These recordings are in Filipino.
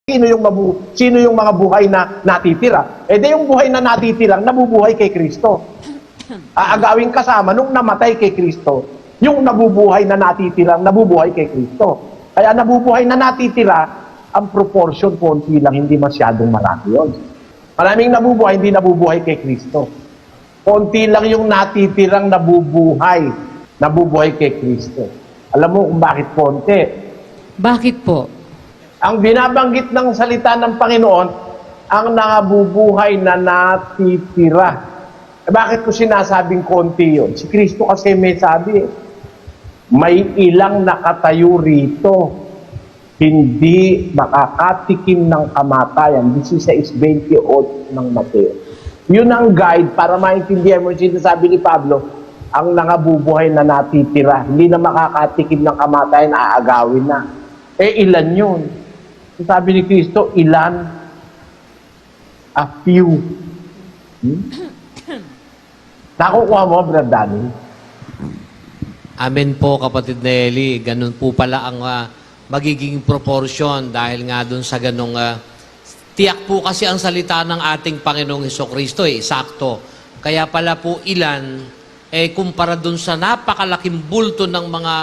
Sino yung mga buhay na natitira? Eh di yung buhay na natitirang nabubuhay kay Kristo. Aagawing kasama nung namatay kay Kristo, yung nabubuhay na natitirang nabubuhay kay Kristo. Kaya nabubuhay na natitira, ang proportion konti lang, hindi masyadong marami yun. Maraming nabubuhay, hindi nabubuhay kay Kristo. Konti lang yung natitirang nabubuhay kay Kristo. Alam mo kung bakit konti? Bakit po? Ang binabanggit ng salita ng Panginoon, ang nabubuhay na natitira. Eh, bakit ko sinasabing konti yun? Si Kristo kasi may sabi, may ilang nakatayo rito, hindi makakatikim ng kamatayan. 16:28 ng Mateo. Yun ang guide para maintindihan mo yung sinasabi ni Pablo, ang nangabubuhay na natitira, hindi na makakatikim ng kamatayan, aagawin na. Eh, ilan yun? Sabi ni Kristo, ilan? A few. Nakukuha mo, Brad Danny? Amen po, kapatid Nelly. Ganun po pala ang magiging proportion dahil nga dun sa ganung tiyak po kasi ang salita ng ating Panginoong Hesukristo sakto. Kaya pala po ilan, kumpara dun sa napakalaking bulto ng mga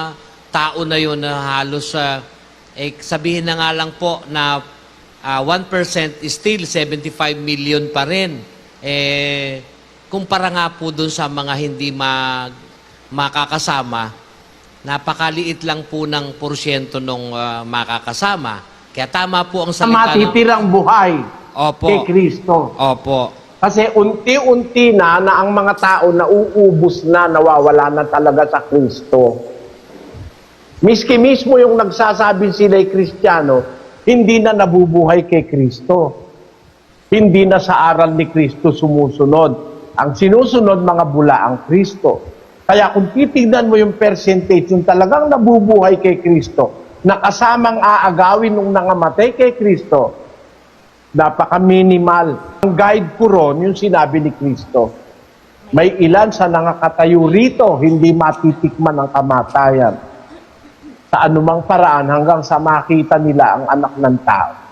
tao na yun na halos sabihin na nga lang po na 1% is still 75 million pa rin. Kumpara nga po dun sa mga hindi makakasama, napakaliit lang po ng porsyento nung makakasama. Kaya tama po ang salita. Matitirang buhay kay Kristo. Opo. Kasi unti-unti na ang mga tao nauubos na, nawawala na talaga sa Kristo. Miski mismo yung nagsasabi sila'y Kristiyano, hindi na nabubuhay kay Kristo. Hindi na sa aral ni Kristo sumusunod. Ang sinusunod, mga bula ang Kristo. Kaya kung titignan mo yung percentage, yung talagang nabubuhay kay Kristo, na kasamang aagawin nung nangamatay kay Kristo, napaka-minimal. Ang guide ko ron, yung sinabi ni Kristo, may ilan sa nangakatayo rito, hindi matitikman ng kamatayan sa anumang paraan hanggang sa makita nila ang anak ng tao.